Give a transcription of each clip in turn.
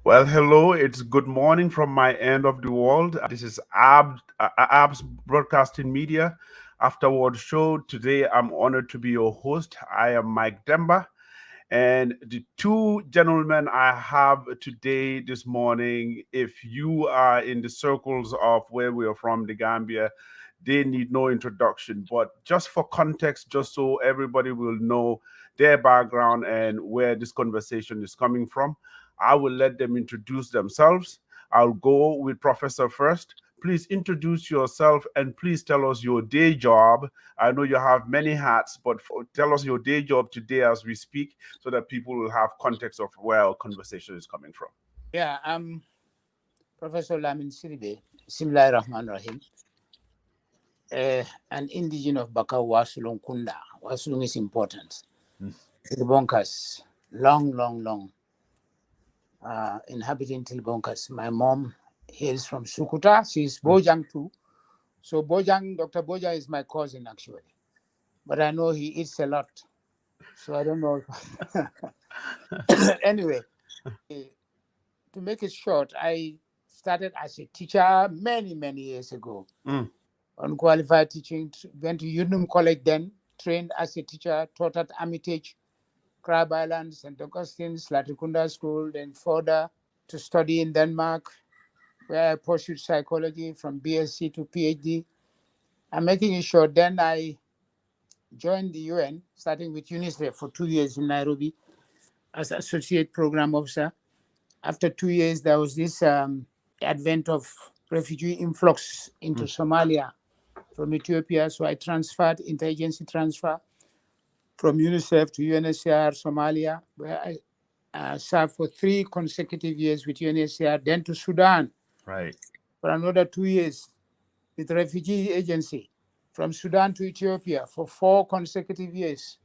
Well, hello. It's good morning from my end of the world. This is ARPS Broadcasting Media Afterward Show. Today, I'm honored to be your host. I am Mike Demba, and the two gentlemen I have today this morning, if you are in the circles of where we are from, the Gambia, they need no introduction. But just for context, just so everybody will know their background and where this conversation is coming from, I will let them introduce themselves. I'll go with Professor first. Please introduce yourself and please tell us your day job. I know you have many hats, but tell us your day job today as we speak so that people will have context of where our conversation is coming from. Yeah, I'm Professor Lamin Sidibeh, Simlai Rahman Rahim, an indigen of Baka Wasulung Kunda. Wasulung is important. Mm. Tilbonkas, long, inhabiting Tilbonkas. My mom hails from Sukuta. She's Bojang too. So Bojang, Dr. Bojang is my cousin actually. But I know he eats a lot. So I don't know. Anyway, to make it short, I started as a teacher many years ago. Mm. Unqualified teaching, went to Unum College then, trained as a teacher, taught at Armitage, Crab Island, St. Augustine, Latrikunda School, then further to study in Denmark, where I pursued psychology from BSc to PhD. I'm making it short. Then I joined the UN, starting with UNICEF for 2 years in Nairobi as associate program officer. After 2 years, there was this advent of refugee influx into Somalia from Ethiopia. So I transferred, interagency transfer from UNICEF to UNHCR Somalia, where I served for 3 consecutive years with UNHCR, then to Sudan Right. for another 2 years with refugee agency, from Sudan to Ethiopia for 4 consecutive years,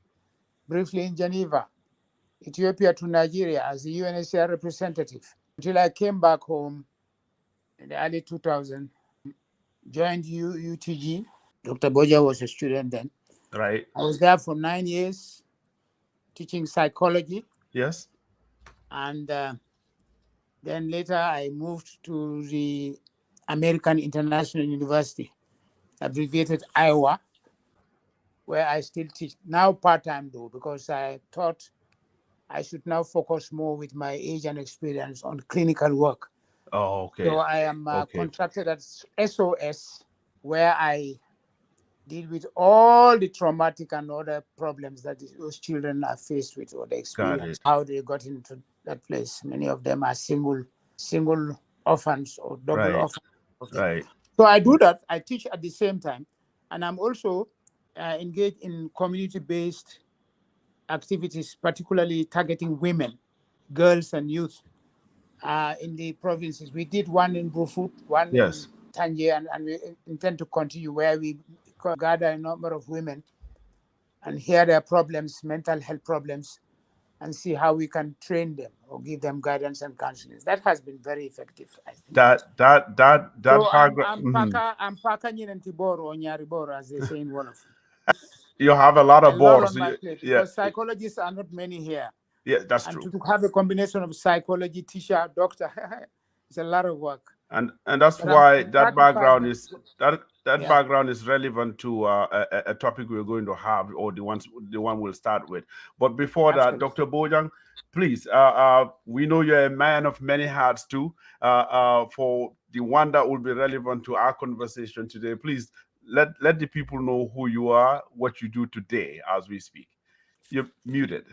briefly in Geneva, Ethiopia to Nigeria as the UNHCR representative, until I came back home in the early 2000s, joined UTG. Dr. Boja was a student then. Right. I was there for 9 years teaching psychology. Yes. And then later I moved to the American International University, abbreviated Iowa, where I still teach. Now part-time though, because I thought I should now focus more with my age and experience on clinical work. Oh, okay. So I am contracted at SOS, where I deal with all the traumatic and other problems that those children are faced with or they experience, how they got into that place. Many of them are single orphans or double orphans. Okay. Right. So I do that. I teach at the same time. And I'm also engaged in community-based activities, particularly targeting women, girls, and youth in the provinces. We did one in Brufut, one in Tangier, and we intend to continue where we gather a number of women and hear their problems, mental health problems, and see how we can train them or give them guidance and counseling. That has been very effective, I think. So I'm Paka Nyinantiboro or Nyariboro, as they say in Wolof. You have a lot of balls. On my plate, because psychologists are not many here. Yeah, that's and true. To have a combination of psychology, teacher, doctor, it's a lot of work. And that's why that background is background is relevant to a topic we're going to have, or the one we'll start with. But before that, Dr. Bojang, please, we know you're a man of many hats too. For the one that will be relevant to our conversation today, please let the people know who you are, what you do today as we speak. You're muted.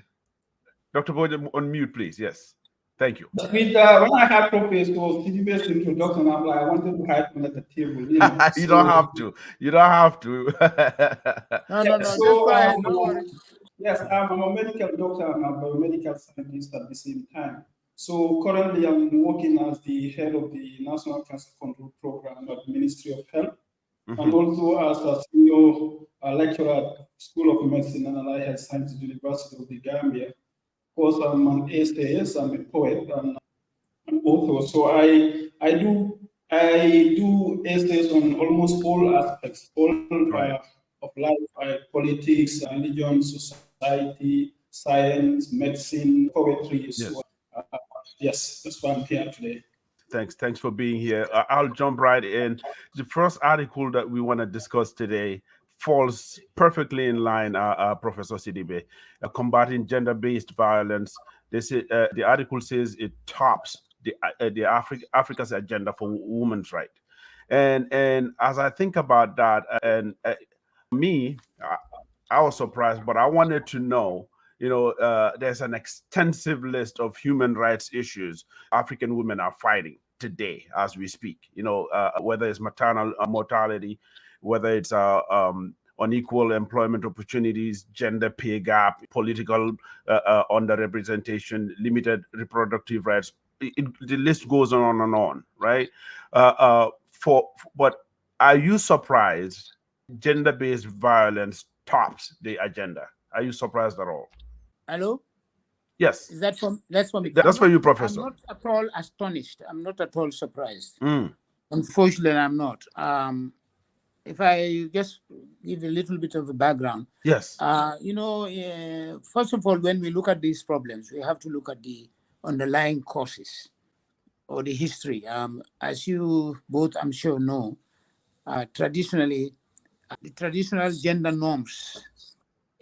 Dr. Bojang, on mute, please. Yes. Thank you. But with, when I had Professor Sidibeh's introduction, I wanted to hide under the table. You don't have to. You don't have to. No. Just go ahead. No worries. Yes, I'm a medical doctor and a biomedical scientist at the same time. So currently, I'm working as the head of the National Cancer Control Program at the Ministry of Health, and also as a senior lecturer at School of Medicine and Allied Health Sciences, University of the Gambia. Of course, I'm an essayist, I'm a poet, and an author. So I do essays on almost all aspects, of life, politics, religion, society, science, medicine, poetry. So yes, that's why I'm here today. Thanks for being here. I'll jump right in. The first article that we want to discuss today falls perfectly in line, Professor Sidibeh, combating gender-based violence. The article says it tops Africa's agenda for women's rights. And as I think about that, and me, I was surprised, but I wanted to know. There's an extensive list of human rights issues African women are fighting today as we speak. Whether it's maternal mortality, whether it's unequal employment opportunities, gender pay gap, political underrepresentation, limited reproductive rights. The list goes on and on, right? But are you surprised gender-based violence tops the agenda? Are you surprised at all? Hello? Yes. Is that from that's for me? That's for you, Professor. I'm not at all astonished. I'm not at all surprised. Mm. Unfortunately, I'm not. If I just give a little bit of a background. Yes. First of all, when we look at these problems, we have to look at the underlying causes or the history. As you both, I'm sure, know, traditionally, the traditional gender norms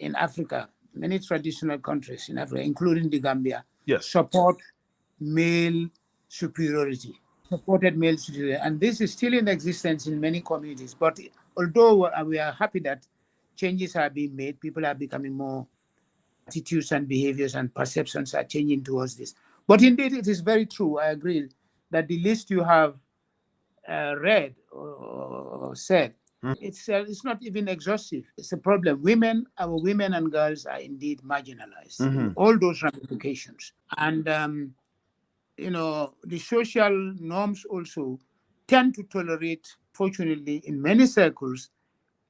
in Africa, many traditional countries in Africa, including the Gambia, Yes. support male superiority, supported male superiority. And this is still in existence in many communities. But although we are happy that changes are being made, people are becoming more attitudes and behaviors and perceptions are changing towards this. But indeed, it is very true. I agree that the list you have read or said, it's not even exhaustive. It's a problem. Our women and girls are indeed marginalized in all those ramifications. And, the social norms also tend to tolerate, fortunately, in many circles,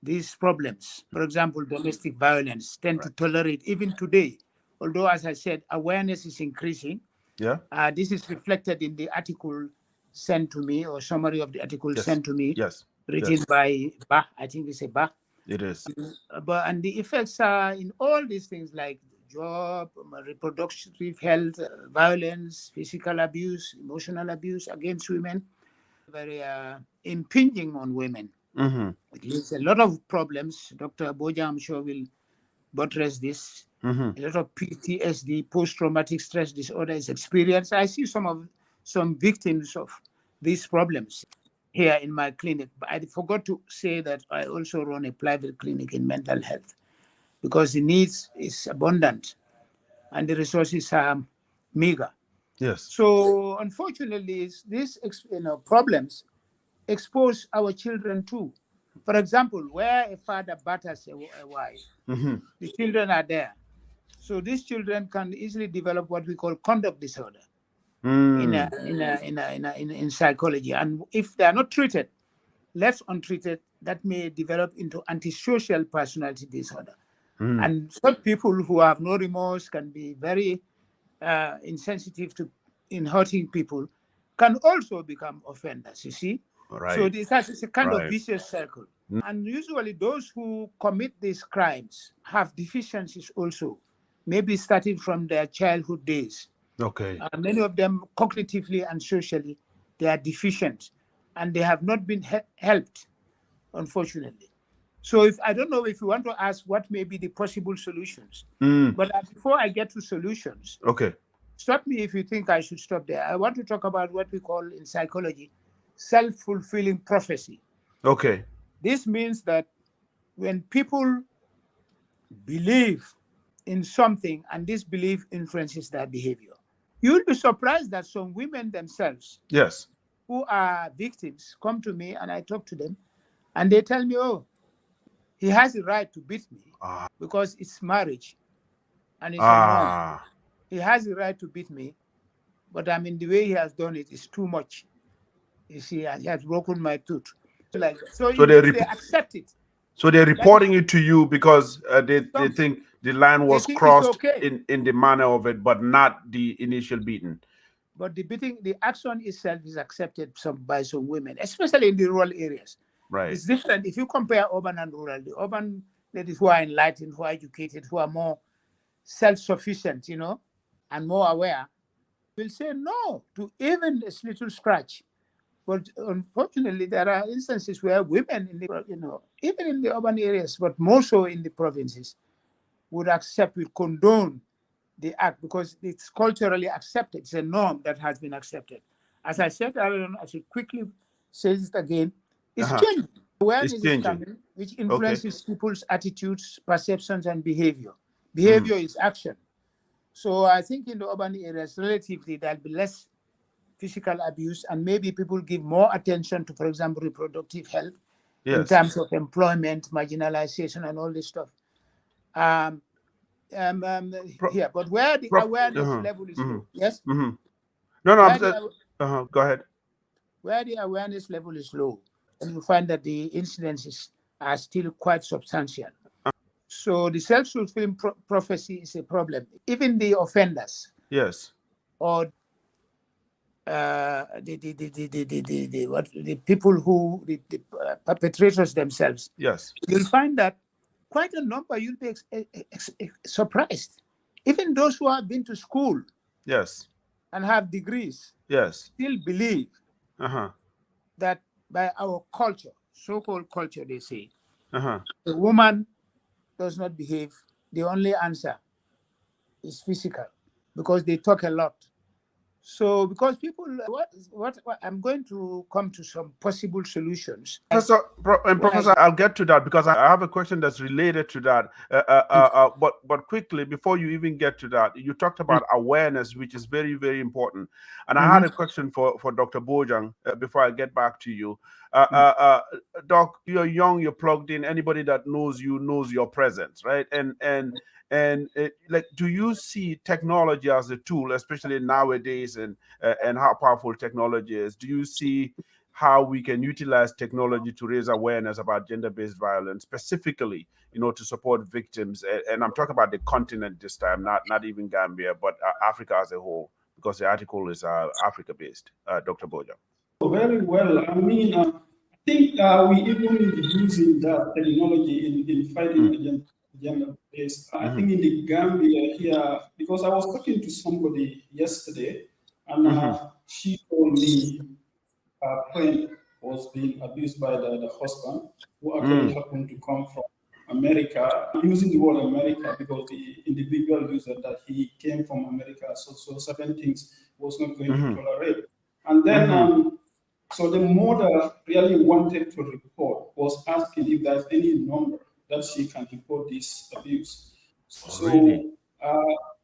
these problems. For example, domestic violence tend to tolerate even today. Although, as I said, awareness is increasing. Yeah. This is reflected in the article sent to me, or summary of the article sent to me. Yes. Written by Bah, I think it's a Bah. It is. And the effects are in all these things like job, reproductive health, violence, physical abuse, emotional abuse against women, very impinging on women. It leads a lot of problems. Dr. Bojang, I'm sure, will buttress this. A lot of PTSD, post-traumatic stress disorder is experienced. I see some victims of these problems here in my clinic. But I forgot to say that I also run a private clinic in mental health because the needs is abundant and the resources are meager. Yes. So unfortunately, these problems expose our children too. For example, where a father batters a wife, the children are there. So these children can easily develop what we call conduct disorder in psychology. And if they are not treated, left untreated, that may develop into antisocial personality disorder. And some people who have no remorse can be very insensitive in hurting people, can also become offenders, you see? Right. So this is a kind of vicious circle. And usually those who commit these crimes have deficiencies also, maybe starting from their childhood days. Okay. Many of them cognitively and socially, they are deficient and they have not been helped, unfortunately. So I don't know if you want to ask what may be the possible solutions, but before I get to solutions, okay, stop me if you think I should stop there. I want to talk about what we call in psychology, self-fulfilling prophecy. Okay. This means that when people believe in something and this belief influences their behavior, you will be surprised that some women themselves, yes, who are victims, come to me and I talk to them and they tell me, oh, he has the right to beat me because it's marriage and it's a norm. He has the right to beat me, but I mean, the way he has done it is too much. You see, he has broken my tooth. So they accept it. So they're reporting it to you because they think the line was crossed in the manner of it, but not the initial beating. But the beating, the action itself is accepted by some women, especially in the rural areas. Right. It's different. If you compare urban and rural, the urban ladies who are enlightened, who are educated, who are more self-sufficient, and more aware, will say no to even this little scratch. But unfortunately, there are instances where women, even in the urban areas, but more so in the provinces, would condone the act because it's culturally accepted. It's a norm that has been accepted. As I said earlier, I should quickly say it again. It's changing. Awareness is coming, which influences people's attitudes, perceptions, and behavior. Behavior is action. So I think in the urban areas, relatively, there'll be less physical abuse, and maybe people give more attention to, for example, reproductive health in terms of employment, marginalization, and all this stuff. But where the awareness level is low, yes? No, go ahead. Where the awareness level is low, and you find that the incidences are still quite substantial. So the self-fulfilling prophecy is a problem. Even the offenders, or the people who the perpetrators themselves, you'll find that quite a number. You'll be surprised. Even those who have been to school, and have degrees, still believe that by our culture, so-called culture, they say, the woman does not behave. The only answer is physical, because they talk a lot. So, because people, what I'm going to come to some possible solutions. Professor, I'll get to that because I have a question that's related to that. But quickly, before you even get to that, you talked about awareness, which is very, very important. And I had a question for Dr. Bojang before I get back to you. Doc, you're young, you're plugged in. Anybody that knows you knows your presence, right? And do you see technology as a tool, especially nowadays, and how powerful technology is? Do you see how we can utilize technology to raise awareness about gender-based violence, specifically, to support victims? And I'm talking about the continent this time, not even Gambia, but Africa as a whole, because the article is Africa-based. Dr. Bojang. Very well. I mean, I think we even using that technology in fighting gender-based. I think in the Gambia here, because I was talking to somebody yesterday, and she told me her friend was being abused by the husband, who actually happened to come from America. I'm using the word America because the individual used that he came from America, so certain things was not going to tolerate. And then, so the mother really wanted to report, was asking if there's any number that she can report this abuse. So the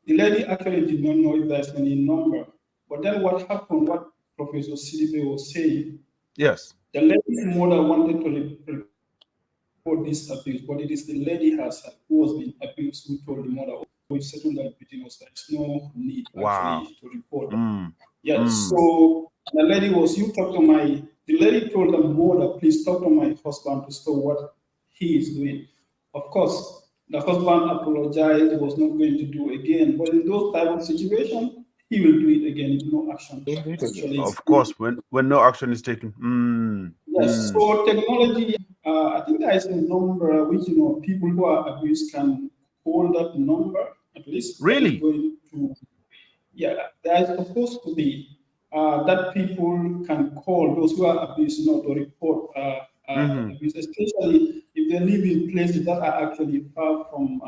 lady actually did not know if there's any number. But then what happened, what Professor Sidibeh was saying, the lady's mother wanted to report this abuse, but it is the lady herself who was being abused who told the mother, we settled that between us, there's no need actually to report. So the lady the lady told the mother, please talk to my husband to stop what he is doing. Of course, the husband apologized, was not going to do again. But in those type of situations, he will do it again if no action. Of course, when no action is taken. Yes. So technology, I think there is a number which people who are abused can call that number at least. Really? There is supposed to be that people can call those who are abused, to report abuse, especially if they live in places that are actually far from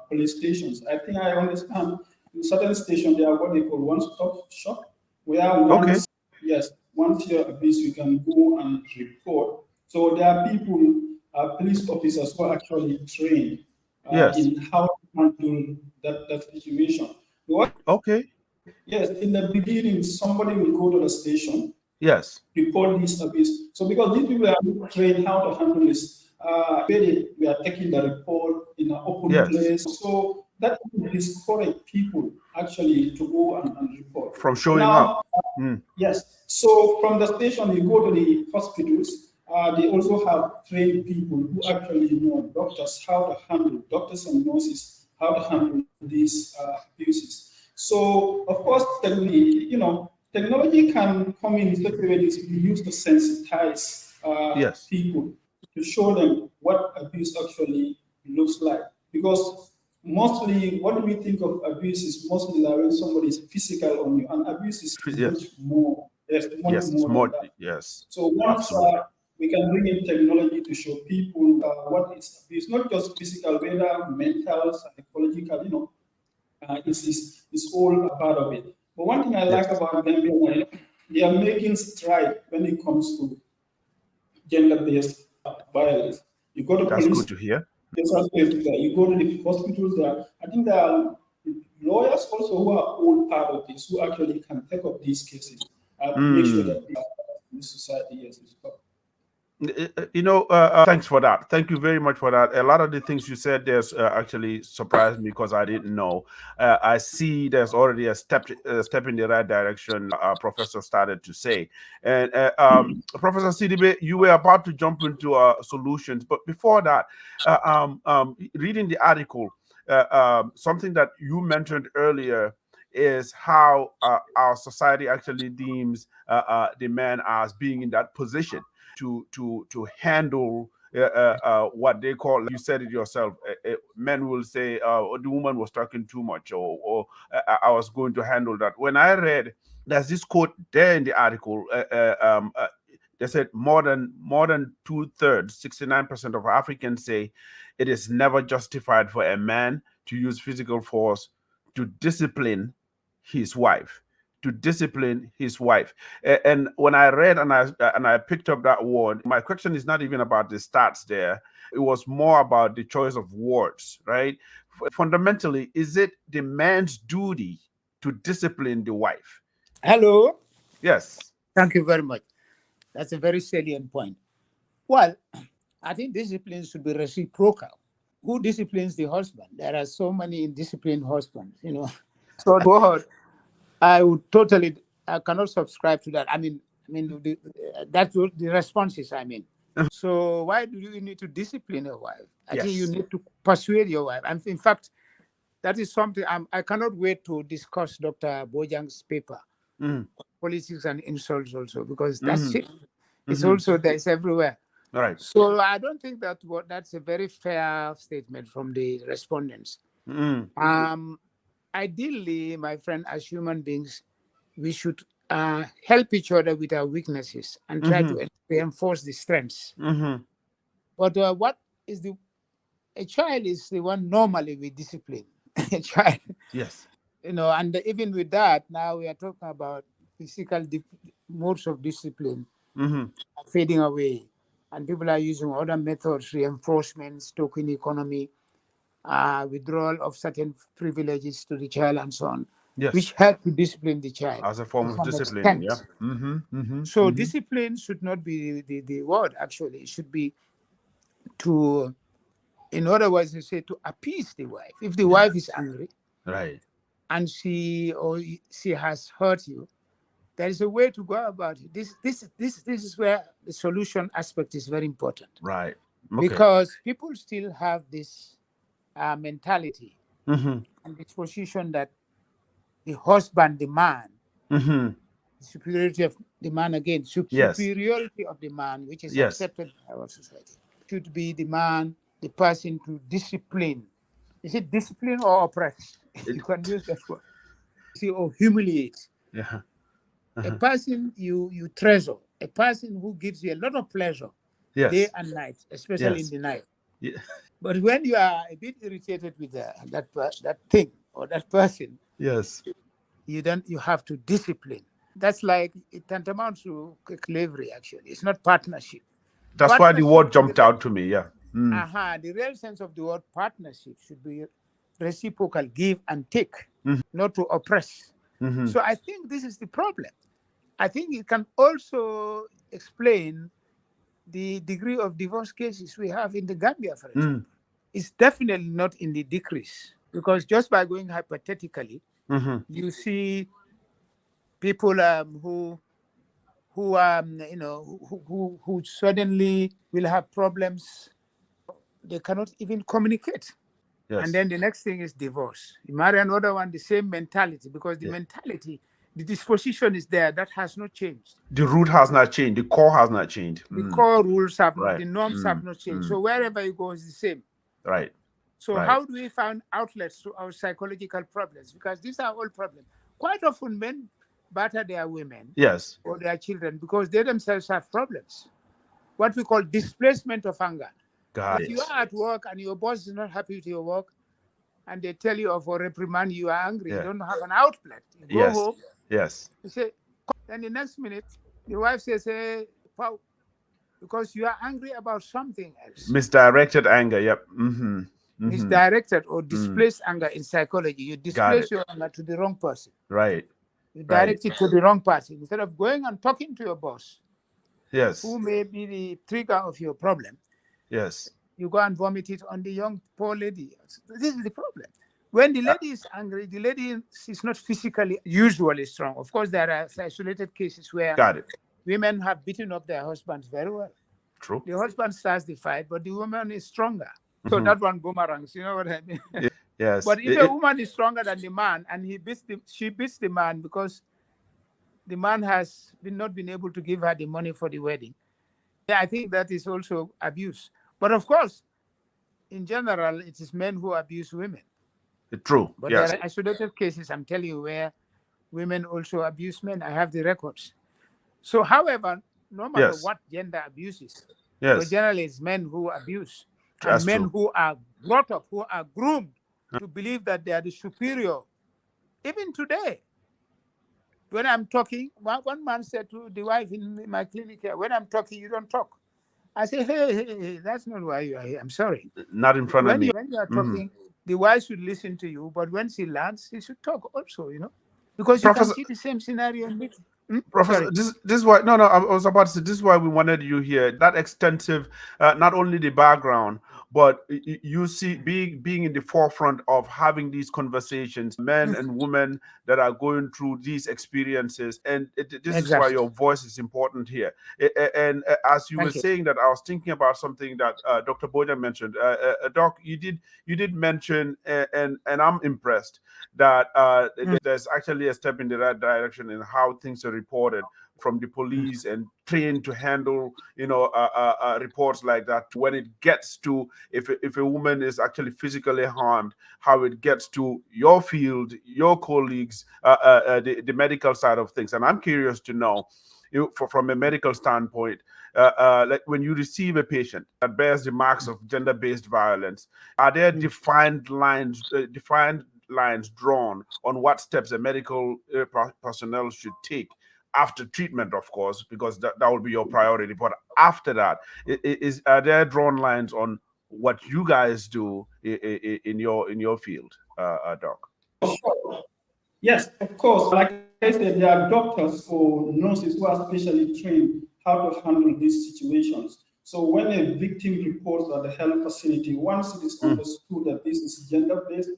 police stations. I think I understand in certain stations they are what they call one-stop shop, where once you're abused, you can go and report. So there are people, police officers who are actually trained in how to handle that situation. Yes, in the beginning, somebody will go to the station, report this abuse. So because these people are not trained how to handle this, we are taking the report in an open place. So that will discourage people actually to go and report. From showing up. Yes. So from the station, you go to the hospitals. They also have trained people who actually know doctors doctors and nurses how to handle these abuses. So, of course, technology can come in such a way that we use to sensitize people to show them what abuse actually looks like. Because mostly what we think of abuse is mostly like when somebody is physical on you, and abuse is Yes. much more. There's much Yes, it's more more. than that. Yes, So once absolutely. we can bring in technology to show people what is abuse, not just physical, whether mental, psychological, it's all a part of it. But one thing I like Yes, about Gambia, they are making stride when it comes to gender-based violence. You go to that's good police, to hear. there's also there. You go to the hospitals there. I think there are lawyers also who are all part of this, who actually can take up these cases to make sure that the society is stopped. Thanks for that. Thank you very much for that. A lot of the things you said there's actually surprised me because I didn't know. I see there's already a step in the right direction. Professor started to say, and Professor Sidibeh, you were about to jump into solutions, but before that, reading the article, something that you mentioned earlier is how our society actually deems the man as being in that position to handle what they call, like you said it yourself, men will say, oh, the woman was talking too much, or I was going to handle that. When I read, there's this quote there in the article, they said more than 2/3, 69% of Africans say it is never justified for a man to use physical force to discipline his wife. To discipline his wife. And when I read and I picked up that word, my question is not even about the stats there. It was more about the choice of words, right? Fundamentally, is it the man's duty to discipline the wife? Hello. Yes. Thank you very much. That's a very salient point. Well, I think discipline should be reciprocal. Who disciplines the husband? There are so many indisciplined husbands, So word, I cannot subscribe to that. That's what the response is. So why do you need to discipline your wife? I think you Yes. need to persuade your wife. And in fact, that is something I cannot wait to discuss Dr. Bojang's paper, politics and insults also, because that's it. It's also there, it's everywhere. All right. So I don't think that's a very fair statement from the respondents. Ideally, my friend, as human beings, we should help each other with our weaknesses and try to reinforce the strengths. But what is a child is the one normally we discipline. A child, Yes. and even with that, now we are talking about physical modes of discipline fading away, and people are using other methods, reinforcements, token economy, withdrawal of certain privileges to the child, and so on, Yes. which help to discipline the child As a form to of some disciplining, yeah. extent. So discipline should not be the word, actually. It should be to, in other words, you say, to appease the wife. If the wife is angry, Right. and she has hurt you, there is a way to go about it. This is where the solution aspect is very important. Right. Okay. Because people still have this mentality and disposition that the husband, the man, the superiority of the man, again, Yes. superiority of the man, which is Yes. accepted by our society, should be the man, the person to discipline. Is it discipline or oppress? You can use that word. See, or humiliate. Yeah. A person you treasure, a person who gives you a lot of pleasure, Yes. day and night, especially in the night. Yeah. But when you are a bit irritated with that thing or that person, Yes. you have to discipline. That's like it tantamount to slavery. Actually, it's not partnership. That's why the word jumped out to me. Yeah. The real sense of the word partnership should be reciprocal, give and take, not to oppress. So I think this is the problem. I think it can also explain the degree of divorce cases we have in the Gambia, for example. It's definitely not in the decrease, because just by going hypothetically, you see people who suddenly will have problems. They cannot even communicate. Yes. And then the next thing is divorce. You marry another one, the same mentality, because the mentality, the disposition is there. That has not changed. The root has not changed. The core has not changed. The core rules have not, Right. the norms have not changed. So wherever you go, it's the same. Right. So how do we find outlets to our psychological problems? Because these are all problems. Quite often men batter their women or their children because they themselves have problems. What we call displacement of anger. If you are at work and your boss is not happy with your work and they tell you or reprimand you, are angry, you don't have an outlet. You go home, you say, then the next minute, your wife says, hey, Pau, because you are angry about something else. Misdirected anger, Misdirected or displaced anger in psychology. You displace your anger to the wrong person. You direct it to the wrong person. Instead of going and talking to your boss, who may be the trigger of your problem, you go and vomit it on the young poor lady. This is the problem. When the lady is angry, the lady is not physically usually strong. Of course, there are isolated cases where women have beaten up their husbands very well. True. The husband starts the fight, but the woman is stronger. So that one boomerangs, you know what I mean? But if a woman is stronger than the man and she beats the man because the man has not been able to give her the money for the wedding, I think that is also abuse. But of course, in general, it is men who abuse women. True. But there are isolated cases, I'm telling you, where women also abuse men. I have the records. So, however, no matter what gender abuse is, but generally it's men who abuse. And men who are brought up, who are groomed to believe that they are the superior. Even today, when I'm talking, one man said to the wife in my clinic here, when I'm talking, you don't talk. I say, hey, that's not why you are here. I'm sorry. Not in front of me. When you are talking, the wife should listen to you, but when she lands, she should talk also, you know, because you can see the same scenario in it. Professor, this is why I was about to say this is why we wanted you here. That extensive, not only the background, but you see being in the forefront of having these conversations, men and women that are going through these experiences, and this is why your voice is important here. And as you were saying that, I was thinking about something that Dr. Bojang mentioned. Doc, you did mention, and I'm impressed that there's actually a step in the right direction in how things are reported from the police and trained to handle, reports like that. When it gets to if a woman is actually physically harmed, how it gets to your field, your colleagues, the medical side of things. And I'm curious to know, from a medical standpoint, like when you receive a patient that bears the marks of gender-based violence, are there defined lines drawn on what steps a medical personnel should take after treatment, of course, because that will be your priority. But after that, are there drawn lines on what you guys do in your field, Doc? Yes, of course. Like I said, there are doctors or nurses who are specially trained how to handle these situations. So when a victim reports at the health facility, once it is understood that this is gender-based,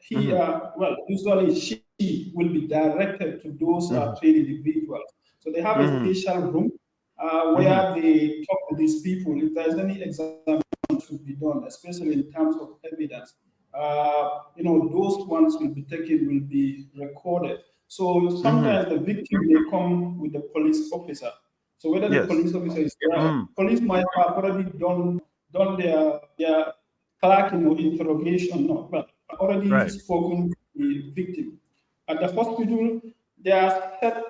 usually she will be directed to those trained individuals. So they have a special room where they talk to these people. If there's any examination to be done, especially in terms of evidence, those ones will be taken, will be recorded. So sometimes the victim may come with the police officer. So whether the police officer is there, police might have already done their clerking or interrogation, but already spoken to the victim. At the hospital, there are set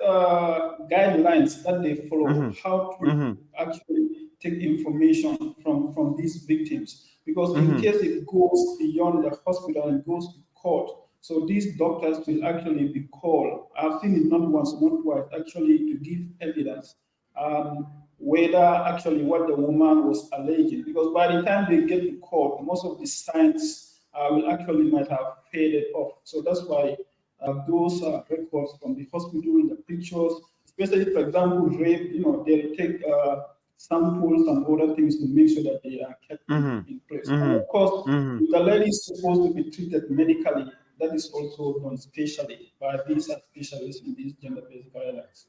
guidelines that they follow how to actually take information from these victims. Because in case it goes beyond the hospital and goes to court, so these doctors will actually be called. I've seen it not once, not twice, actually to give evidence. Whether actually what the woman was alleging, because by the time they get to court, most of the signs will actually might have faded off. So that's why those records from the hospital, the pictures, especially for example rape, they'll take samples and other things to make sure that they are kept in place. And of course, if the lady is supposed to be treated medically, that is also done specially by these specialists in these gender-based violence.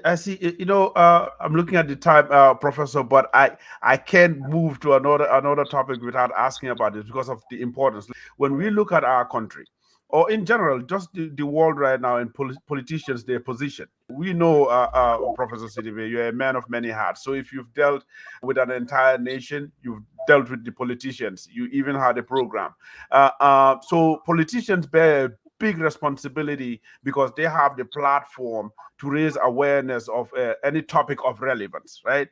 I see. I'm looking at the time, Professor, but I can't move to another topic without asking about this because of the importance. When we look at our country, or in general, just the world right now and politicians, their position. We know, Professor Sidibeh, you're a man of many hats. So if you've dealt with an entire nation, you've dealt with the politicians. You even had a program. So politicians bear a big responsibility because they have the platform to raise awareness of any topic of relevance, right?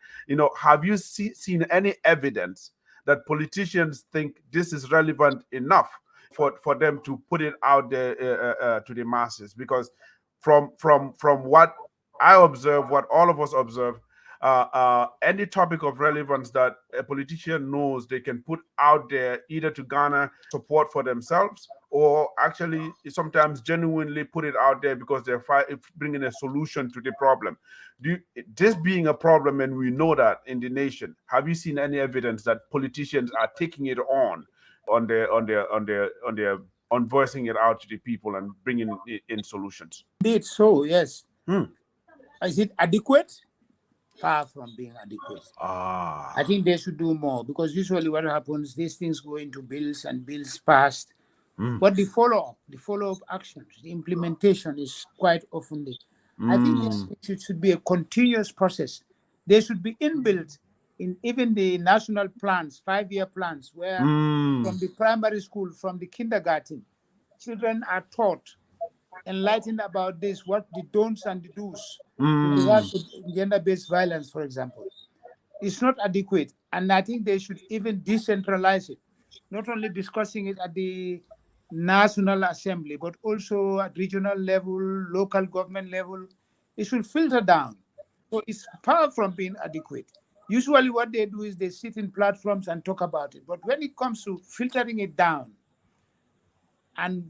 Have you seen any evidence that politicians think this is relevant enough for them to put it out there to the masses? Because from what I observe, what all of us observe, any topic of relevance that a politician knows they can put out there either to garner support for themselves or actually sometimes genuinely put it out there because they're bringing a solution to the problem. This being a problem, and we know that in the nation, have you seen any evidence that politicians are taking it on voicing it out to the people and bringing in solutions? Indeed, so yes. Hmm. Is it adequate? Far from being adequate. Ah. I think they should do more, because usually what happens, these things go into bills and bills passed. But the follow-up actions, the implementation is quite often I think this should be a continuous process. They should be inbuilt in even the national plans, 5-year plans, where from the primary school, from the kindergarten, children are taught, enlightened about this, what the don'ts and the do's with regards to gender-based violence, for example. It's not adequate. And I think they should even decentralize it, not only discussing it at the National Assembly, but also at regional level, local government level. It should filter down. So it's far from being adequate. Usually what they do is they sit in platforms and talk about it. But when it comes to filtering it down, and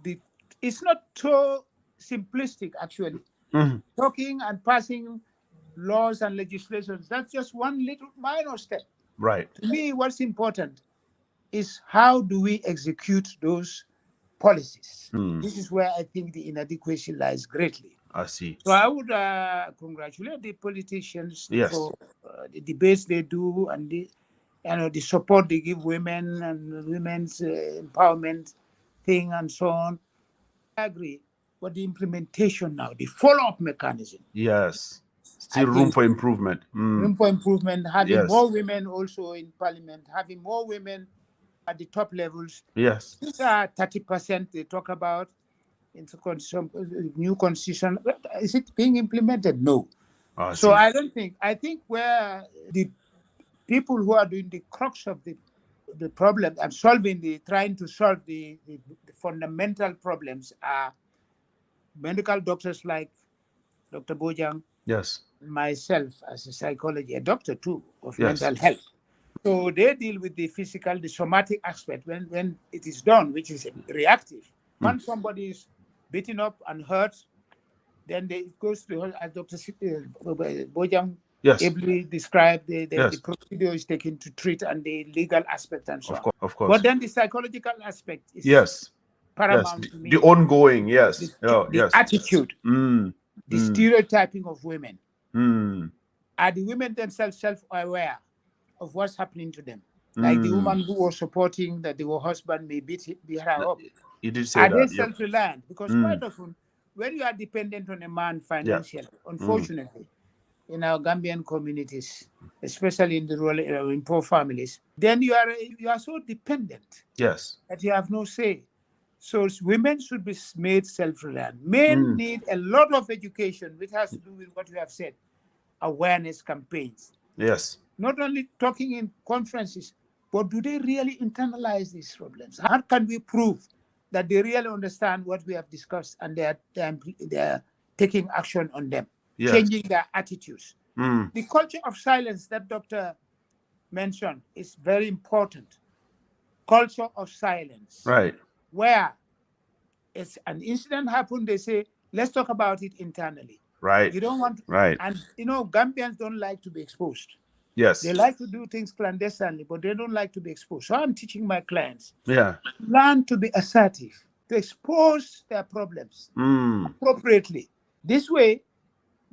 it's not so simplistic, actually. Talking and passing laws and legislations, that's just one little minor step. Right. To me, what's important is how do we execute those policies? This is where I think the inadequacy lies greatly. I see. So I would congratulate the politicians for the debates they do and the support they give women and women's empowerment thing and so on. I agree. But the implementation now, the follow-up mechanism. Yes. Still room for improvement. Room for improvement, having more women also in parliament, having more women at the top levels. Yes. These are 30% they talk about in some new constitution. Is it being implemented? No. So I don't think. I think where the people who are doing the crux of the problem and trying to solve the fundamental problems are medical doctors like Dr. Bojang. Yes. Myself as a psychologist, a doctor too of mental health. So they deal with the physical, the somatic aspect when it is done, which is reactive. Once somebody is beaten up and hurt, then it goes to, as Dr. Bojang ably described, the procedure is taken to treat and the legal aspect and so on. Of course. But then the psychological aspect is paramount to me. The ongoing, the attitude, the stereotyping of women. Are the women themselves self-aware of what's happening to them? Like the woman who was supporting that the husband may beat her up. You did say are that. They self-reliant? Because quite often, when you are dependent on a man financially, unfortunately, in our Gambian communities, especially in the rural area, in poor families, then you are so dependent that you have no say. So women should be made self-reliant. Men need a lot of education, which has to do with what you have said, awareness campaigns. Yes. Not only talking in conferences, but do they really internalize these problems? How can we prove that they really understand what we have discussed and they are taking action on them, changing their attitudes? The culture of silence that Dr. mentioned is very important. Culture of silence. Right. Where it's an incident happened, they say, let's talk about it internally. Right. You don't want to, right. And Gambians don't like to be exposed. Yes. They like to do things clandestinely, but they don't like to be exposed. So I'm teaching my clients, learn to be assertive, to expose their problems appropriately. This way,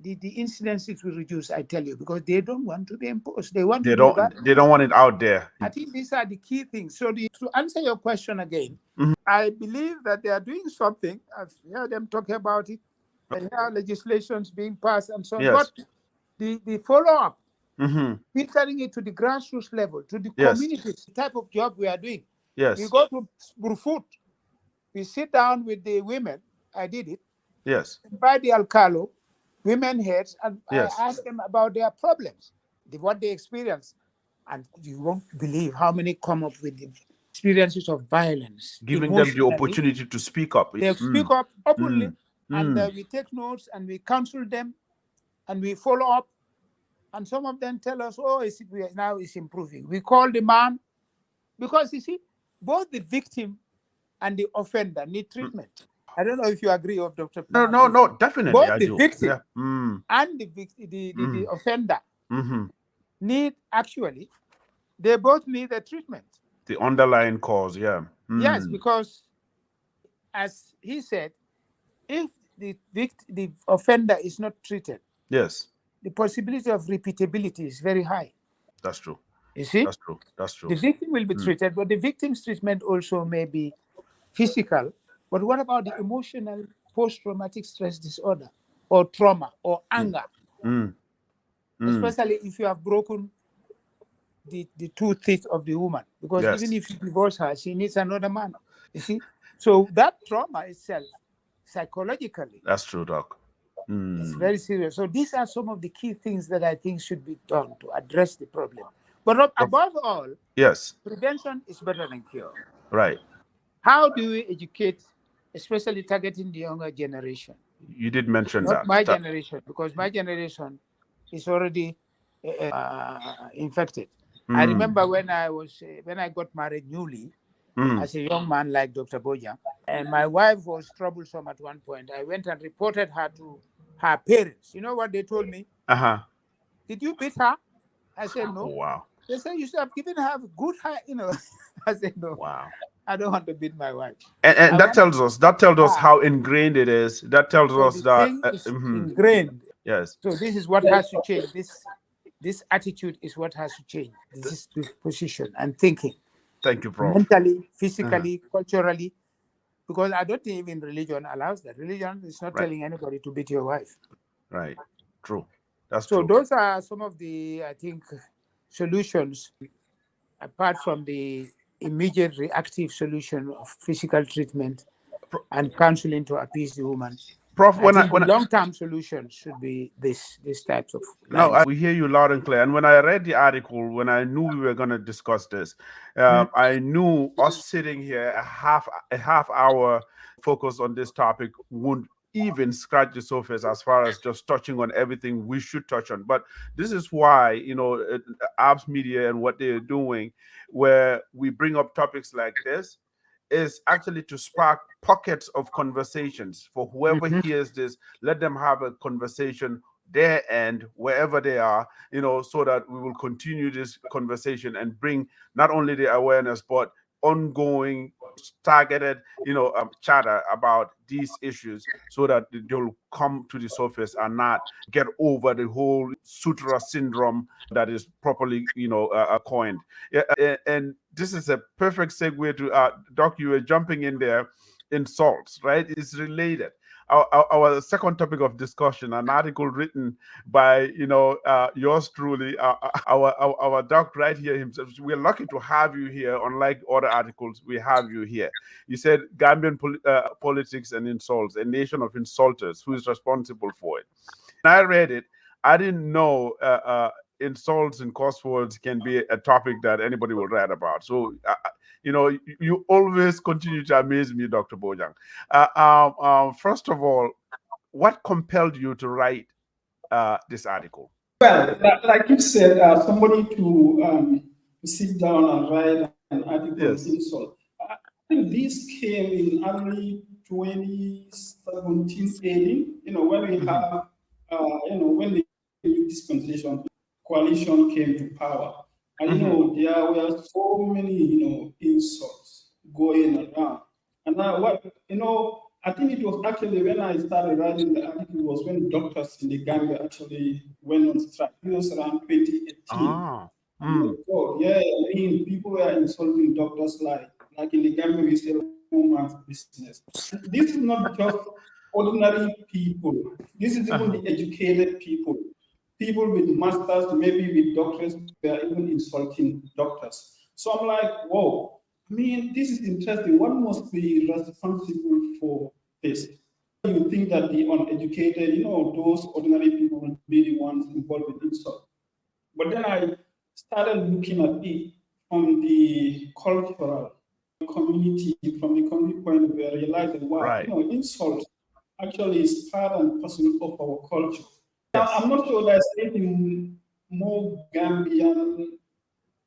the incidences will reduce, I tell you, because they don't want to be imposed. They want They to be don't. regarded. They don't want it out there. I think these are the key things. So to answer your question again, I believe that they are doing something. I've heard them talk about it. I hear legislations being passed and so on. Yes. But the follow-up, filtering it to the grassroots level, to the communities, the type of job we are doing. Yes. We go to Burfoot. We sit down with the women. I did it. Yes. By the Alcalo, women heads, and Yes. I asked them about their problems, what they experience. And you won't believe how many come up with the experiences of violence. Giving them the opportunity to speak up. They speak up openly, and we take notes and we counsel them and we follow up. And some of them tell us, oh, now it's improving. We call the man, because you see, both the victim and the offender need treatment. I don't know if you agree with Dr. No, definitely. Both I the do. victim and the offender need, actually, they both need a treatment. The underlying cause, Yes, because as he said, if the offender is not treated, yes, the possibility of repeatability is very high. That's true. You see? That's true. That's true. The victim will be treated, but the victim's treatment also may be physical. But what about the emotional post-traumatic stress disorder or trauma or anger? Especially if you have broken the two teeth of the woman. Because even if you divorce her, she needs another man. You see? So that trauma itself, psychologically, that's true, Doc. It's very serious. So these are some of the key things that I think should be done to address the problem. But above all, prevention is better than cure. Right. How do we educate, especially targeting the younger generation? You did mention Not that. my generation, because my generation is already infected. I remember when I got married newly, as a young man like Dr. Bojang, and my wife was troublesome at one point. I went and reported her to her parents. You know what they told me? Did you beat her? I said, no. Oh, wow. They said, you should have given her a good high, I said, no. Wow. I don't want to beat my wife. And that tells us how ingrained it is. That tells us that thing is ingrained. Yes. So this is what has to change. This attitude is what has to change. This position and thinking. Thank you, Prof. Mentally, physically, culturally, because I don't think even religion allows that. Religion is not telling anybody to beat your wife. Right. True. That's true. So those are some of the, I think, solutions, apart from the immediate reactive solution of physical treatment and counseling to appease the woman. Prof, when long-term solutions should be these types of lines. No, we hear you loud and clear. And when I read the article, when I knew we were going to discuss this, I knew us sitting here a half hour focused on this topic wouldn't even scratch the surface as far as just touching on everything we should touch on. But this is why, ARPS Media and what they're doing, where we bring up topics like this, is actually to spark pockets of conversations for whoever hears this. Let them have a conversation their end, wherever they are, so that we will continue this conversation and bring not only the awareness, but ongoing targeted, chatter about these issues, so that they'll come to the surface and not get over the whole sutura syndrome that is properly, coined. And this is a perfect segue to Doc. You were jumping in there. Insults, right? It's related. Our second topic of discussion, an article written by yours truly, our doc right here himself. We're lucky to have you here. Unlike other articles, we have you here. You said Gambian politics and insults, a nation of insulters. Who is responsible for it? And I read it. I didn't know insults and curse words can be a topic that anybody will write about. So you always continue to amaze me, Dr. Bojang. First of all, what compelled you to write this article? Well, like you said, somebody to sit down and write an article on insult. I think this came in early 2017, 18, when we have, when the new dispensation coalition came to power. And, there were so many, insults going around. And now I think it was actually when I started writing the article was when doctors in the Gambia actually went on strike. It was around 2018. Ah. Oh, yeah, I mean, people were insulting doctors like in the Gambia we say no man's business. This is not just ordinary people. This is even the educated people. People with masters, maybe with doctors, were even insulting doctors. So I'm like, whoa. I mean, this is interesting. One must be responsible for this. You think that the uneducated, those ordinary people will be the ones involved in insult. But then I started looking at it from the cultural community, from the community point of view. I realized that, wow, Right. insult actually is part and parcel of our culture. Yes. Now, I'm not sure there's anything more Gambian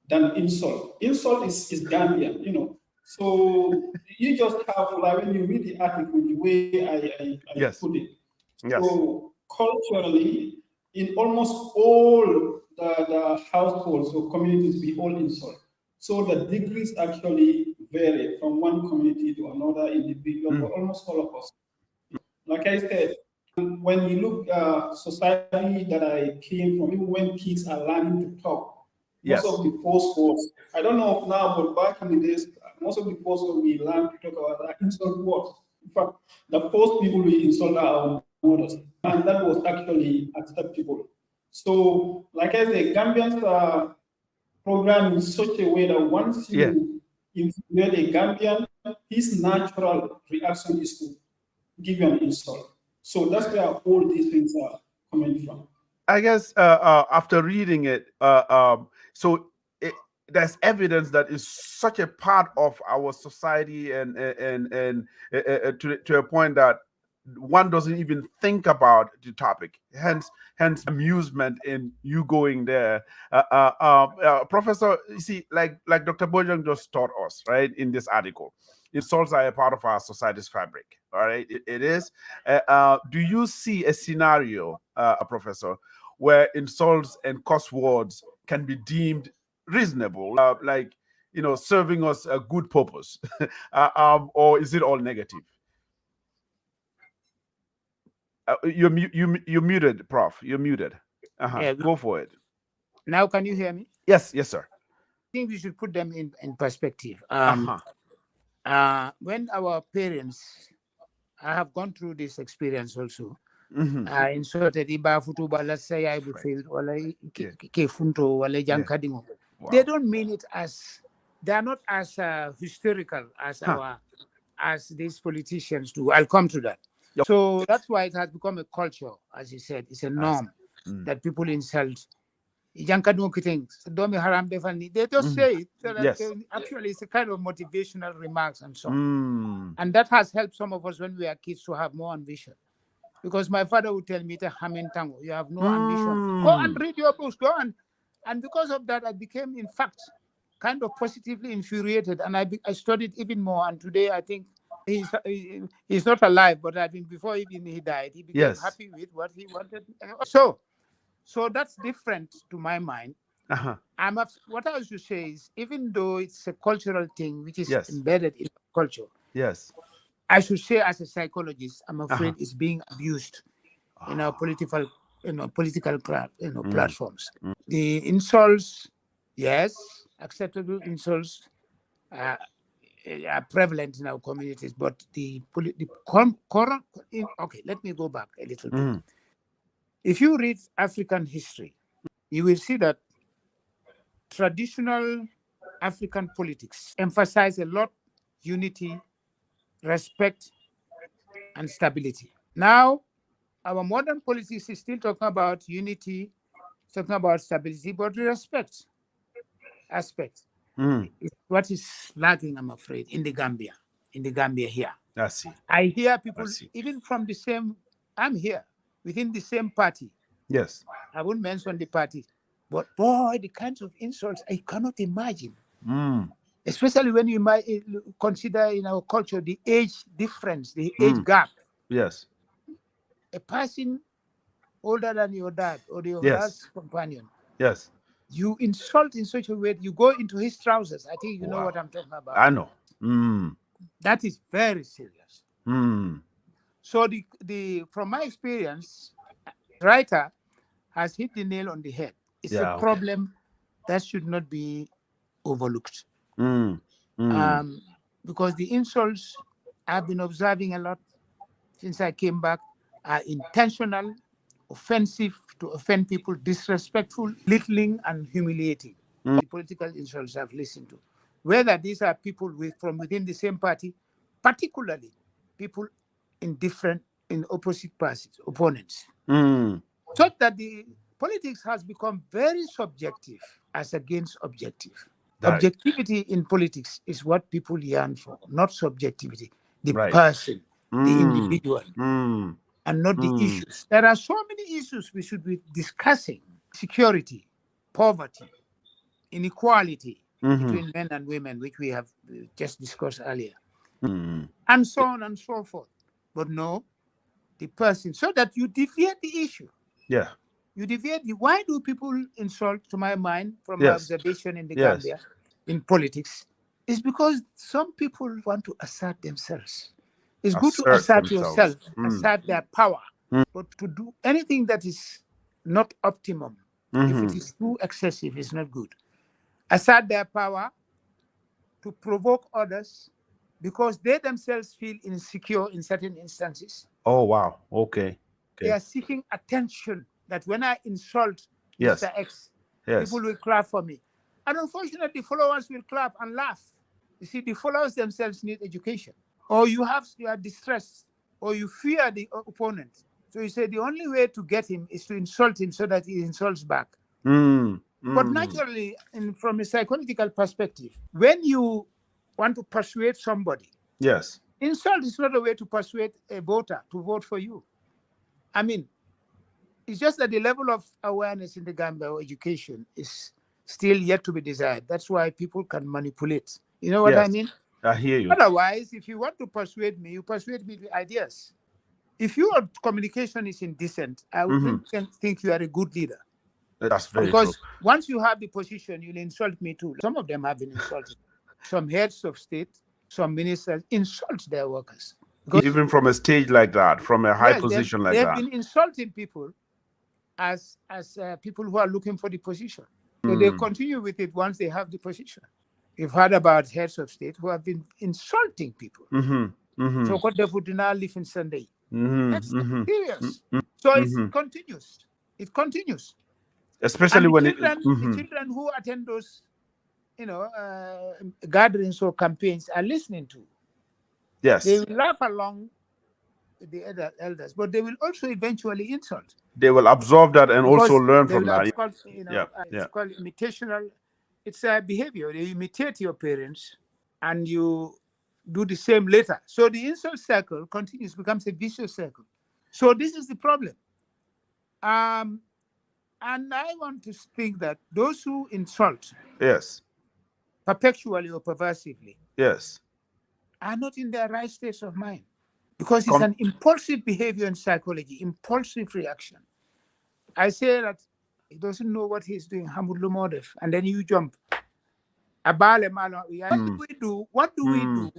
than insult. Insult is Gambian. So you just have, like, when you read the article, the way I Yes. put it. Yes. So culturally, in almost all the households or communities, we all insult. So the degrees actually vary from one community to another individual, but almost all of us. Like I said, when you look society that I came from, even when kids are learning to talk, most of the post words, I don't know of now, but back in the days, most of the post words we learn to talk about are insult words. In fact, the first people we insult are our mothers, and that was actually acceptable. So, like I say, Gambians are programmed in such a way that once you infuriate a Gambian, his natural reaction is to give you an insult. So that's where all these things are coming from. I guess after reading it, so there's evidence that is such a part of our society, and to a point that one doesn't even think about the topic. Hence amusement in you going there, Professor. You see, like Dr. Bojang just taught us, right, in this article. Insults are a part of our society's fabric. All right, it is. Do you see a scenario, Professor, where insults and cuss words can be deemed reasonable, like serving us a good purpose, or is it all negative? You're muted, Prof. You're muted. Yeah, Go for it. now can you hear me? Yes, sir. I think we should put them in perspective. When our parents, I have gone through this experience also. Insulted iba futu bala say I would feel wala ke funto wala jankadingo. They don't mean it as, they are not as hysterical as these politicians do. I'll come to that. So that's why it has become a culture, as you said. It's a norm that people insult. They just say it. So that actually, it's a kind of motivational remarks and so on. And that has helped some of us when we are kids to have more ambition. Because my father would tell me, you have no ambition. Go and read your books, go on. And because of that, I became, in fact, kind of positively infuriated. And I studied even more. And today, I think he's not alive, but I think before even he died, he became happy with what he wanted. So that's different to my mind. What I should say is, even though it's a cultural thing which is embedded in culture, I should say, as a psychologist, I'm afraid it's being abused in our political platforms. The insults, yes, acceptable insults are prevalent in our communities, but okay, let me go back a little bit. If you read African history, you will see that traditional African politics emphasize a lot unity, respect, and stability. Now, our modern politics is still talking about unity, talking about stability, but the respect aspect is what is lacking, I'm afraid, in the Gambia here. I see. I hear people, even from the same, I'm here, within the same party. Yes. I won't mention the party, but boy, the kinds of insults I cannot imagine. Especially when you might consider in our culture the age difference, the age gap. Yes. A person older than your dad or your last companion. Yes. You insult in such a way that you go into his trousers. I think you know what I'm talking about. I know. That is very serious. So from my experience, writer has hit the nail on the head. It's a problem that should not be overlooked. Because the insults I've been observing a lot since I came back are intentional, offensive to offend people, disrespectful, belittling, and humiliating. The political insults I've listened to, whether these are people from within the same party, particularly people in opposite parties, opponents. So that the politics has become very subjective as against objective. Objectivity in politics is what people yearn for, not subjectivity. The person, the individual, and not the issues. There are so many issues we should be discussing: security, poverty, inequality between men and women, which we have just discussed earlier, and so on and so forth. But no, the person, so that you deviate the issue. Yeah. You deviate. Why do people insult, to my mind, from my observation in the Gambia, in politics, is because some people want to assert themselves. It's good to assert yourself, assert their power, but to do anything that is not optimum, if it is too excessive, is not good. Assert their power to provoke others because they themselves feel insecure in certain instances. Oh, wow. Okay. They are seeking attention, that when I insult Mr. X, people will clap for me. And unfortunately, followers will clap and laugh. You see, the followers themselves need education. Or you are distressed, or you fear the opponent. So you say the only way to get him is to insult him so that he insults back. But naturally, from a psychological perspective, when you want to persuade somebody, insult is not a way to persuade a voter to vote for you. I mean, it's just that the level of awareness in the Gambia or education is still yet to be desired. That's why people can manipulate. You know what I mean? I hear you. Otherwise, if you want to persuade me, you persuade me with ideas. If your communication is indecent, I wouldn't think you are a good leader. That's very true. Because once you have the position, you'll insult me too. Some of them have been insulted. Some heads of state, some ministers insult their workers. Even from a stage like that, from a high position like that. They've been insulting people as people who are looking for the position. So they continue with it once they have the position. You've heard about heads of state who have been insulting people. So what they would now live in Sunday. That's serious. So it continues. It continues. Especially when the children who attend those, gatherings or campaigns are listening to. Yes. They will laugh along with the elders, but they will also eventually insult. They will absorb that and also learn from that. It's called imitational. It's a behavior. You imitate your parents and you do the same later. So the insult circle continues, becomes a vicious circle. So this is the problem. And I want to think that those who insult perpetually or perversively are not in their right states of mind. Because it's an impulsive behavior in psychology, impulsive reaction. I say that he doesn't know what he's doing, and then you jump. What do we do? What do we do?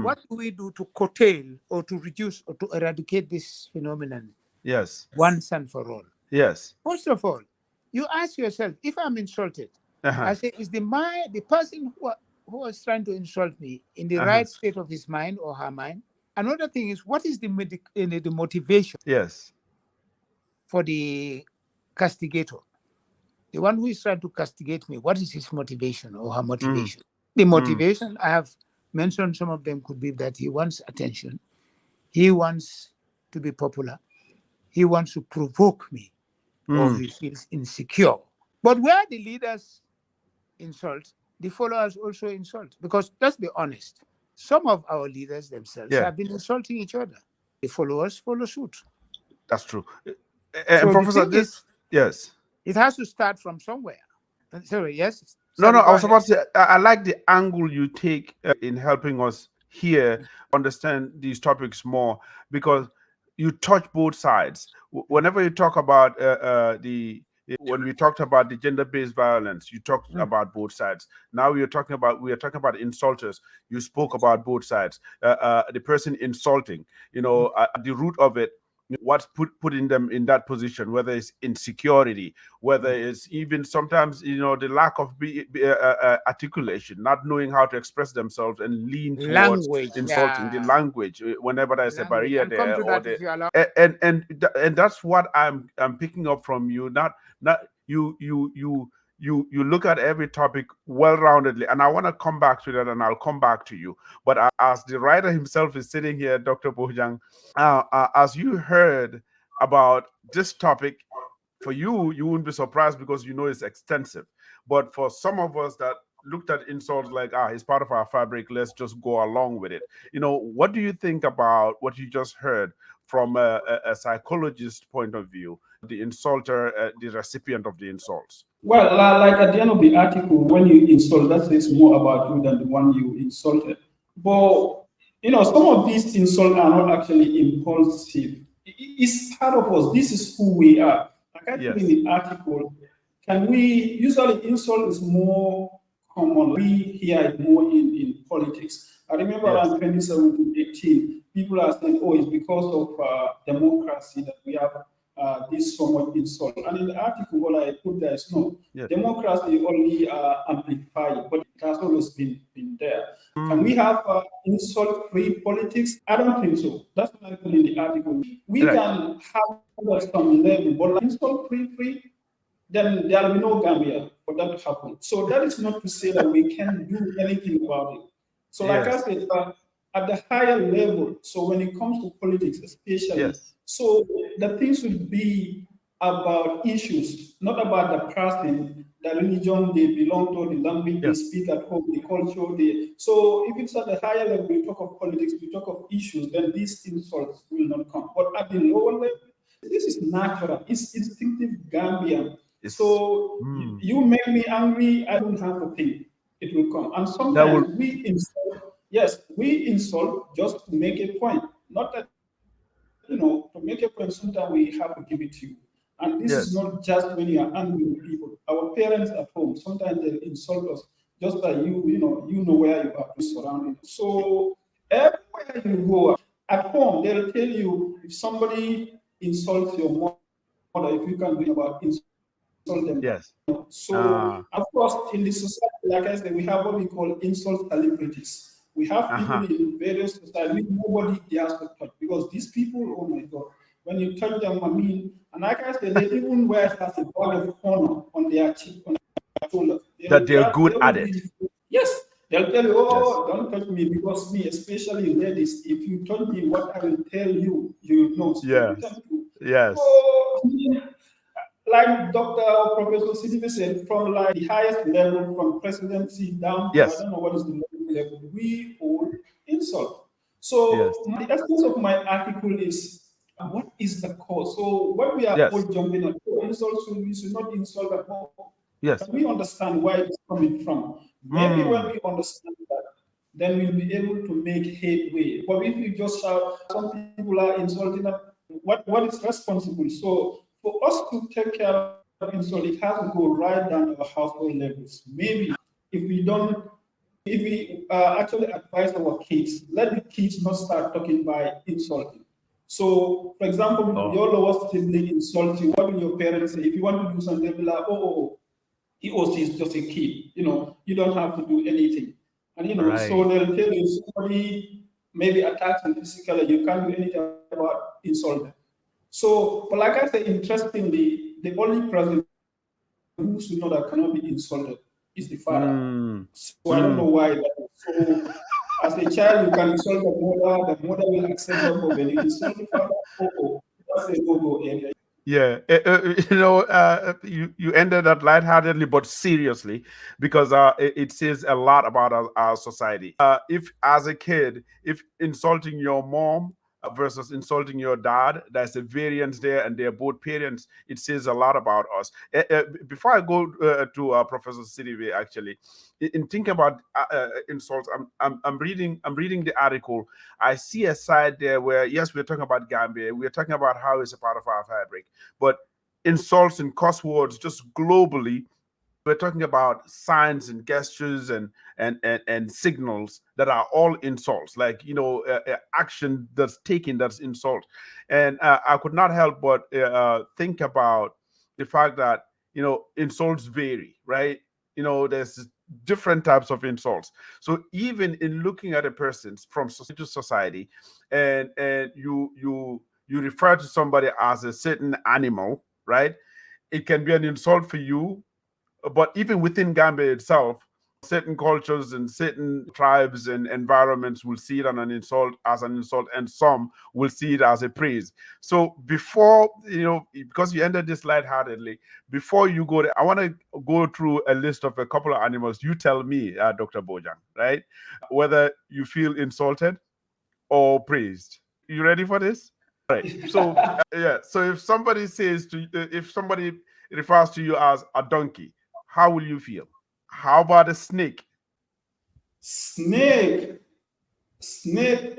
What do we do to curtail or to reduce or to eradicate this phenomenon? Yes. Once and for all. Yes. First of all, you ask yourself, if I'm insulted, I say, is the person who was trying to insult me in the right state of his mind or her mind? Another thing is, what is the motivation for the castigator? The one who is trying to castigate me, what is his motivation or her motivation? The motivation, I have mentioned some of them, could be that he wants attention. He wants to be popular. He wants to provoke me, or he feels insecure. But where the leaders insult, the followers also insult. Because let's be honest, some of our leaders themselves have been insulting each other. The followers follow suit. That's true. And so Professor, yes. It has to start from somewhere. Sorry, yes? Sorry, no, I was about to say, I like the angle you take in helping us here understand these topics more, because you touch both sides. Whenever you talk about the When we talked about the gender-based violence, you talked about both sides. Now we are talking about insulters. You spoke about both sides. The person insulting, at the root of it, what's putting them in that position, whether it's insecurity, whether it's even sometimes the lack of articulation, not knowing how to express themselves, and lean towards Language, insulting the yeah. language whenever there's a Language. barrier I'll come there, to or that the if you allow. and that's what I'm picking up from you. Not you look at every topic well-roundedly, and I want to come back to that, and I'll come back to you. But as the writer himself is sitting here, Dr. Bojang, as you heard about this topic, for you wouldn't be surprised because it's extensive. But for some of us that looked at insults like, it's part of our fabric, let's just go along with it. What do you think about what you just heard from a psychologist point of view, the insulter, the recipient of the insults? Well, like at the end of the article, when you insult, that says more about you than the one you insulted. But some of these insults are not actually impulsive. It's part of us. This is who we are. Like I put in the article, can we usually insult is more common. We hear it more in politics. I remember around 2017-18, people are saying, "Oh, it's because of democracy that we have this so much insult." And in the article, what I put there is no, democracy only amplified, but it has always been there. Can we have insult-free politics? I don't think so. That's what I put in the article. We can have some level, but like insult-free, then there will be no Gambia for that to happen. So that is not to say that we can't do anything about it. So like I said, at the higher level, so when it comes to politics especially, so the things will be about issues, not about the person, the religion they belong to, the language they speak at home, the culture they. So if it's at the higher level, we talk of politics, we talk of issues, then these insults will not come. But at the lower level, this is natural. It's instinctive Gambian. So you make me angry, I don't have to think. It will come. And sometimes we insult, we insult just to make a point. Not that, to make a point, sometimes we have to give it to you. And this is not just when you are angry with people. Our parents at home, sometimes they insult us just like you know where you are surrounded. So everywhere you go, at home, they'll tell you if somebody insults your mother, if you can do about insult them. So, of course, in the society, like I said, we have what we call insult celebrities. We have people in various societies, nobody dares to touch because these people, oh my God, when you touch them, and like I said, they even wear a badge of honor on their cheek, on their shoulder. They're good at it. Yes, they'll tell you, oh, don't touch me because me, especially ladies, if you touch me, what I will tell you, you know. Yes. So, like Dr. or Professor Sidibeh said, from like the highest level, from presidency down to I don't know what is the level, we all insult. So the essence of my article is what is the cause? So what we are all jumping at, insult, so we should not insult at all. Can we understand where it's coming from? Maybe when we understand that, then we'll be able to make headway. But if you just shout, some people are insulting us, what is responsible? So for us to take care of insult, it has to go right down to the household levels. Maybe if we actually advise our kids, let the kids not start talking by insulting. So, for example, your lowest sibling insults you. What will your parents say? If you want to do something, they'll be like, oh, he or she is just a kid. You don't have to do anything. And so they'll tell you somebody maybe attacks you physically, you can't do anything about insult them. So, but like I said, interestingly, the only person who should know that cannot be insulted is the father. So I don't know why. So as a child, you can insult the mother will accept that. But when you insult the father, that's a no-go area. Yeah, you ended that lightheartedly but seriously because it says a lot about our society. If as a kid, if insulting your mom versus insulting your dad, there's a variance there, and they're both parents. It says a lot about us. Before I go to Professor Sidibeh, actually, in thinking about insults, I'm reading the article. I see a side there where yes, we're talking about Gambia, we're talking about how it's a part of our fabric, but insults and cuss words just globally. We're talking about signs and gestures and signals that are all insults, like action that's taken that's insult. And I could not help but think about the fact that insults vary, right? There's different types of insults. So even in looking at a person from society to society, and you refer to somebody as a certain animal, right? It can be an insult for you, but even within Gambia itself, certain cultures and certain tribes and environments will see it as an insult, and some will see it as a praise. So before, because you ended this lightheartedly, before you go there, I want to go through a list of a couple of animals. You tell me, Dr. Bojang, right? Whether you feel insulted or praised. You ready for this? Right. So yeah. So if somebody refers to you as a donkey, how will you feel? How about a snake? Snake.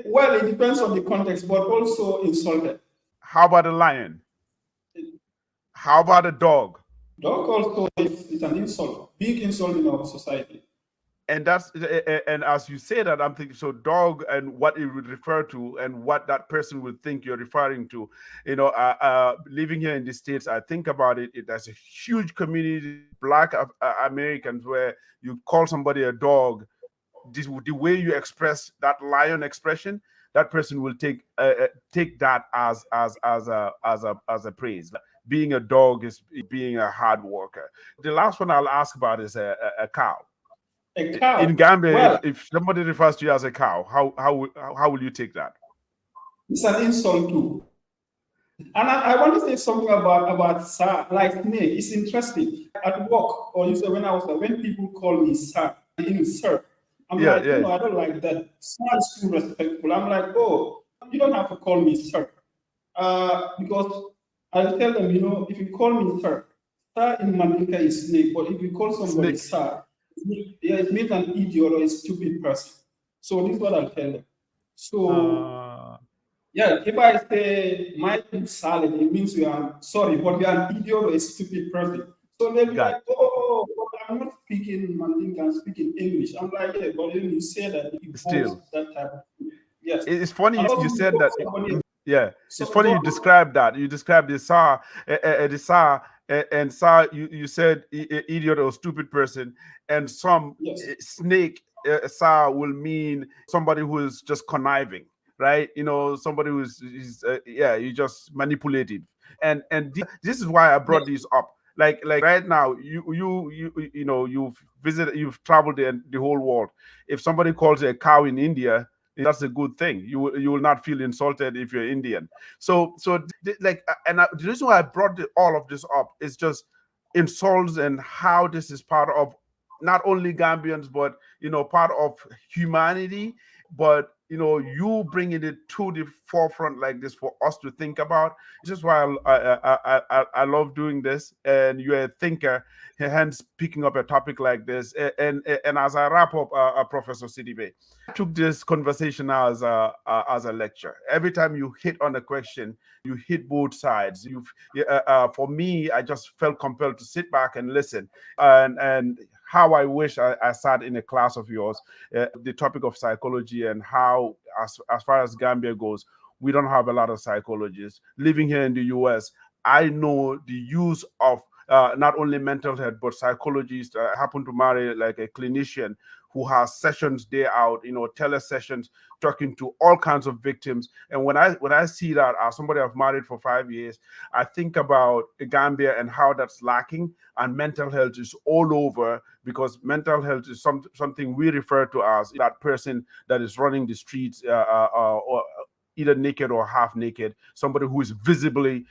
Well, it depends on the context, but also insulted. How about a lion? How about a dog? Dog also is an insult, big insult in our society. And as you say that, I'm thinking, so dog and what it would refer to and what that person would think you're referring to. Living here in the States, I think about it. There's a huge community, Black Americans, where you call somebody a dog. The way you express that lion expression, that person will take that as a praise. Being a dog is being a hard worker. The last one I'll ask about is a cow. A cow. In Gambia, well, if somebody refers to you as a cow, how will you take that? It's an insult too. And I want to say something about sir, like snake. It's interesting. At work, or when people call me sir, sir, I'm like, I don't like that. Sir is too respectful. I'm like, oh, you don't have to call me sir. Because I tell them, if you call me sir in Mandinka is snake, but if you call somebody sir, it means an idiot or a stupid person. So this is what I'll tell them. So if I say my salad, it means you are sorry, but you are an idiot or a stupid person. So they'll be like, oh, but I'm not speaking Mandinka, I'm speaking English. I'm like, yeah, but then you say that it Still, that type of thing. Yes. It's funny you said that. Yeah, so it's funny you described that. You described the SAR, and SAR. You said idiot or stupid person, and some snake SAR will mean somebody who is just conniving, right? Somebody who's you just manipulative, and this is why I brought these up. Like right now, you've traveled the whole world. If somebody calls you a cow in India, that's a good thing. You will not feel insulted if you're Indian. So the reason why I brought all of this up is just insults and how this is part of not only Gambians, but part of humanity. But you bringing it to the forefront like this for us to think about. This is why I love doing this, and you're a thinker, hence picking up a topic like this. And as I wrap up, Professor Sidibeh, I took this conversation as a lecture. Every time you hit on a question, you hit both sides. For me, I just felt compelled to sit back and listen, and how I wish I sat in a class of yours, the topic of psychology and how, as far as Gambia goes, we don't have a lot of psychologists. Living here in the US, I know the use of not only mental health, but psychologists. I happen to marry like a clinician who has sessions day out, tele sessions, talking to all kinds of victims. And when I see that as somebody I've married for 5 years, I think about Gambia and how that's lacking, and mental health is all over, because mental health is something we refer to as that person that is running the streets or either naked or half naked, somebody who is visibly,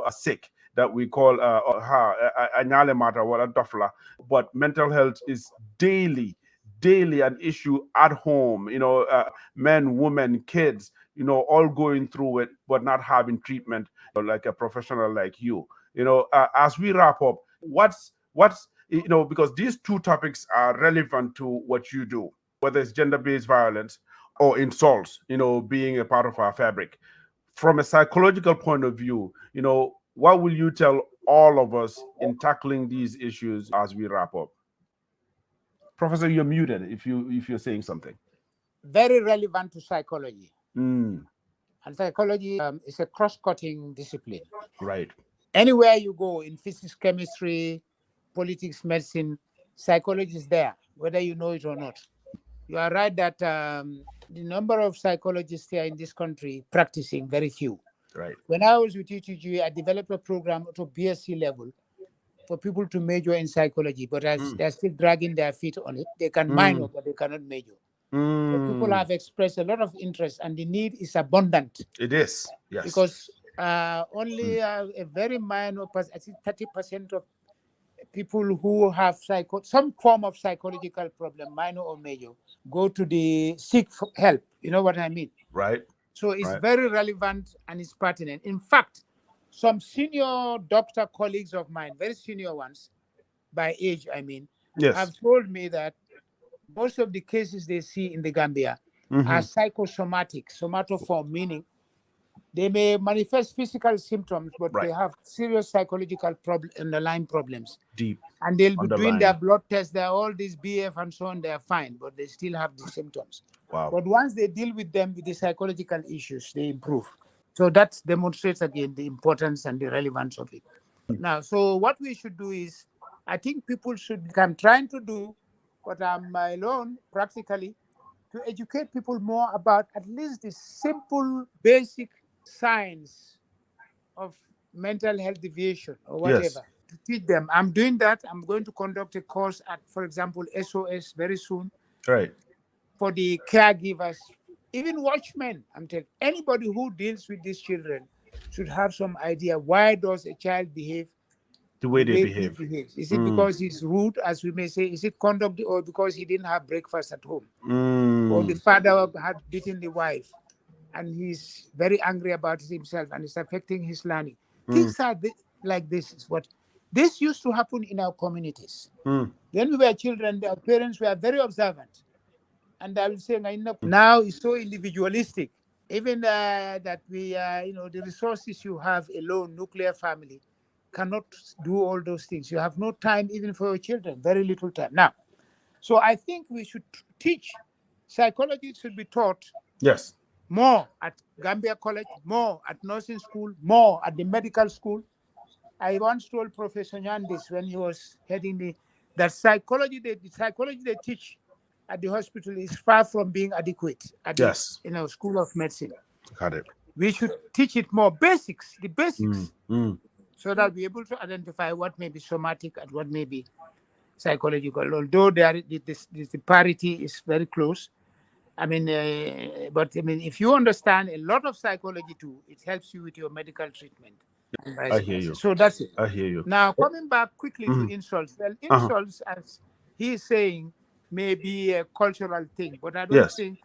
sick, that we call anyale mata wala dofla. But mental health is daily an issue at home. Men, women, kids, all going through it, but not having treatment like a professional like you. As we wrap up, what's because these two topics are relevant to what you do, whether it's gender-based violence or insults, being a part of our fabric. From a psychological point of view, what will you tell all of us in tackling these issues as we wrap up? Professor, you're muted if you're saying something. Very relevant to psychology. Mm, And psychology is a cross-cutting discipline. right. Anywhere you go in physics, chemistry, politics, medicine, psychology is there, whether you know it or not. You are right that the number of psychologists here in this country practicing, very few. Right. When I was with UTG, I developed a program to BSc level for people to major in psychology, but they're still dragging their feet on it. They can minor, but they cannot major. So people have expressed a lot of interest, and the need is abundant. It is, yes. Because only a very minor, I think 30% of people who have some form of psychological problem, minor or major, go to the seek for help. You know what I mean? Right. So it's Right. very relevant and it's pertinent. In fact, some senior doctor colleagues of mine, very senior ones, by age, I mean, Yes. have told me that most of the cases they see in the Gambia are psychosomatic, somatoform, meaning they may manifest physical symptoms, but Right. they have serious psychological underlying problems. Deep. And they'll be doing Underlying. their blood tests, they're all these BF and so on, they're fine, but they still have the symptoms. Wow. But once they deal with them with the psychological issues, they improve. So that demonstrates again the importance and the relevance of it. Now, so what we should do is, I think people should, I'm trying to do what I'm alone practically, to educate people more about at least the simple, basic science of mental health deviation or whatever. Yes. To teach them. I'm doing that. I'm going to conduct a course at, for example, SOS very soon. Right. For the caregivers, even watchmen. I'm telling anybody who deals with these children should have some idea, why does a child behave The way they he behave. behaves? Is it because he's rude, as we may say? Is it conduct, or because he didn't have breakfast at home? Or the father had beaten the wife and he's very angry about it himself and it's affecting his learning? Things are like this is what this used to happen in our communities. When we were children, our parents were very observant. And I will say, now it's so individualistic. Even that we, the resources you have alone, nuclear family, cannot do all those things. You have no time even for your children, very little time. Now, so I think we should teach, psychology should be taught Yes. more at Gambia College, more at nursing school, more at the medical school. I once told Professor Nyandis when he was heading that psychology they teach at the hospital is far from being adequate at the School of Medicine. Got it. We should teach it more basics, the basics, so that we're able to identify what may be somatic and what may be psychological. Although the parity is very close. I mean, if you understand a lot of psychology too, it helps you with your medical treatment. I hear you. So that's it. I hear you. Now, coming back quickly to insults. Well, insults, as he's saying, may be a cultural thing, but I don't think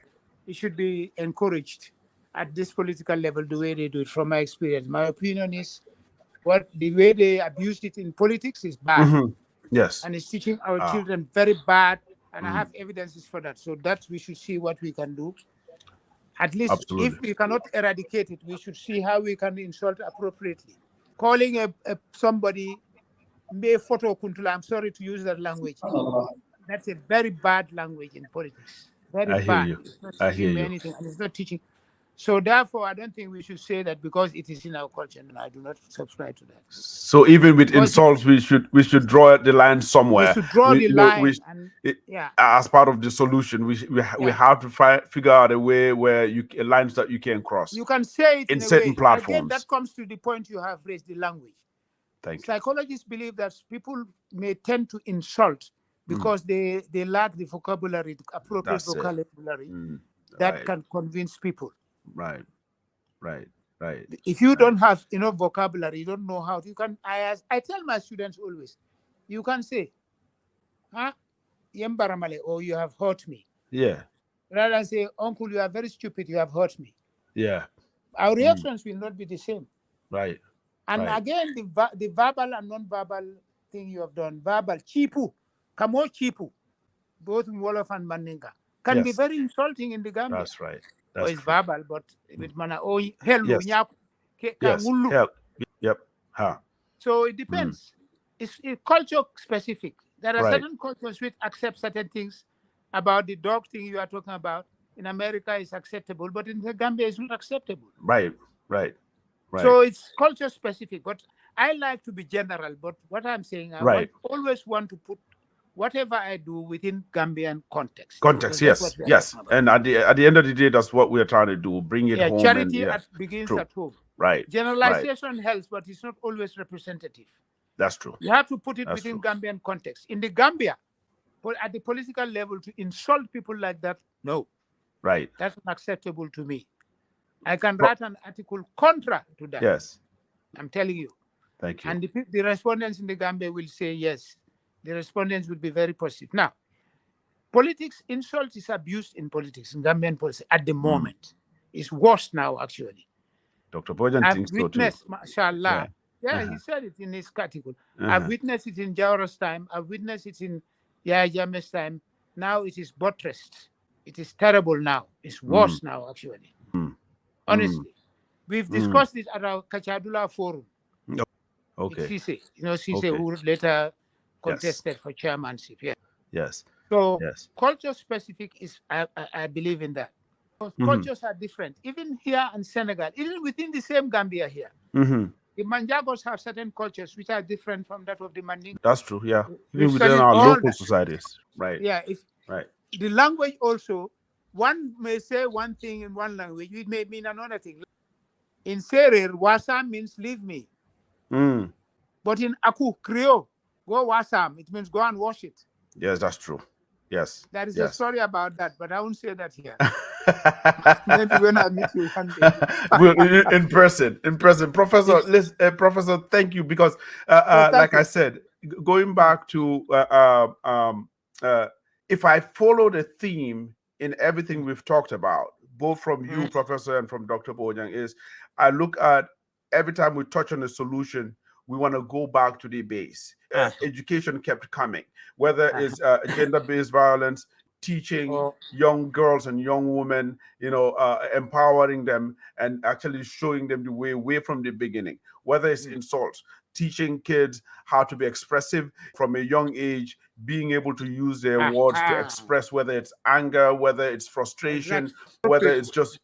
it should be encouraged at this political level the way they do it, from my experience. My opinion is the way they abuse it in politics is bad. Yes. And it's teaching our children very bad. And I have evidences for that. So that we should see what we can do. At least if we cannot eradicate it, we should see how we can insult appropriately. Calling somebody photo kuntula, I'm sorry to use that language. That's a very bad language in politics. Very bad. It's not teaching me anything, and it's not teaching. So therefore, I don't think we should say that because it is in our culture, and I do not subscribe to that. So even with insults, we should draw the line somewhere. We should draw the line, as part of the solution. We have to figure out a way where lines that you can cross. You can say it in certain platforms. Again, that comes to the point you have raised, the language. Thank you. Psychologists believe that people may tend to insult because they lack the vocabulary, the appropriate vocabulary that can convince people. Right. If you don't have enough vocabulary, you don't know how to. I tell my students always, you can say, Yembaramale, or you have hurt me. Yeah. Rather than say, uncle, you are very stupid, you have hurt me. Yeah. Our reactions will not be the same. Right. And again, the verbal and non-verbal thing you have done, verbal, chipu, kamo chipu, both in Wolof and Mandinka, can be very insulting in the Gambia. That's right. It's verbal, but with mana hello, yes. Help. Yep. So it depends. It's culture specific. There are Right. certain cultures which accept certain things. About the dog thing you are talking about in America is acceptable, but in the Gambia it's not acceptable. Right. So it's culture specific. But I like to be general. But what I'm saying, I always want to put whatever I do within Gambian context. Context, That's what yes. And at the end of the day, that's what we're trying to do. Bring it home. Charity And, begins true. at home. Right. Generalization helps, but it's not always representative. That's true. You have to put it within Gambian context. In the Gambia, but at the political level, to insult people like that, no. Right. That's unacceptable to me. I can write an article contra to that. Yes. I'm telling you. Thank you. And the respondents in the Gambia will say yes. The respondents will be very positive. Now, politics, insult is abused in politics, in Gambian politics at the moment. It's worse now, actually. Dr. Bojang thinks so too. Mashallah. Yeah, he said it in his article. I've witnessed it in Jawara's time. I've witnessed it in Yahya Jammeh's time. Now it is buttressed. It is terrible now. It's worse now, actually. Honestly. We've discussed it at our Kachadula forum. Okay. Sise, Sise who later contested for chairmanship. Yeah. Yes. So culture specific is, I believe in that. Cultures are different. Even here in Senegal, even within the same Gambia here. The Manjagos have certain cultures which are different from that of the Manding. That's true, yeah. Even within our local societies. Right. Yeah. The language also, one may say one thing in one language, it may mean another thing. In Serer, Wasam means leave me. But in Aku, Creole, go Wasam, it means go and wash it. Yes, that's true. Yes. There is a story about that, but I won't say that here. Maybe when I meet you one day. in person. Professor, Professor, thank you. Because like I said, going back to if I follow the theme in everything we've talked about, both from you, Professor, and from Dr. Bojang, is I look at every time we touch on a solution, we want to go back to the base. Education kept coming, whether it's gender-based violence, teaching young girls and young women, empowering them and actually showing them the way away from the beginning, whether it's insults, teaching kids how to be expressive from a young age, being able to use their words to express, whether it's anger, whether it's frustration, whether it's just,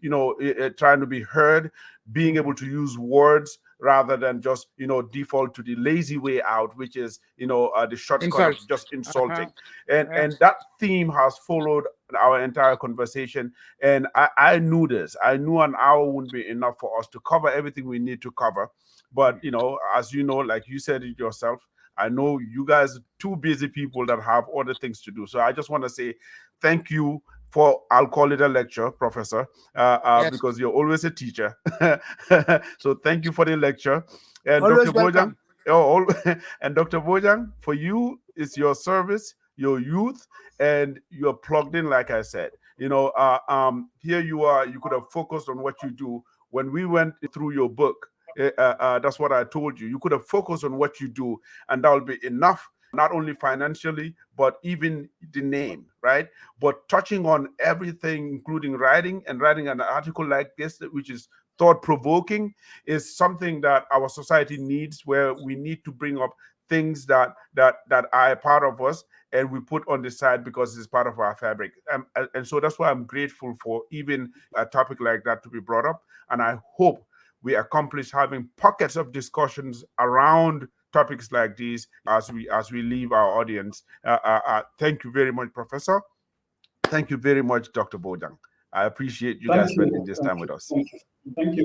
trying to be heard, being able to use words rather than just, default to the lazy way out, which is, the shortcut of just insulting. And that theme has followed our entire conversation. And I knew this. I knew an hour wouldn't be enough for us to cover everything we need to cover. But, as you know, like you said it yourself, I know you guys are two busy people that have other things to do. So I just want to say thank you for, I'll call it a lecture, Professor, because you're always a teacher. So thank you for the lecture. And always Dr. Bojang, and Dr. Bojang, for you, it's your service, your youth, and you're plugged in, like I said. Here you are, you could have focused on what you do. When we went through your book, that's what I told you. You could have focused on what you do, and that will be enough, not only financially, but even the name, right? But touching on everything, including writing an article like this, which is thought-provoking, is something that our society needs, where we need to bring up things that are a part of us and we put on the side because it's part of our fabric. And so that's why I'm grateful for even a topic like that to be brought up. And I hope we accomplish having pockets of discussions around topics like these as we leave our audience. Thank you very much, Professor. Thank you very much, Dr. Bojang. I appreciate you guys spending this time with us. Thank you.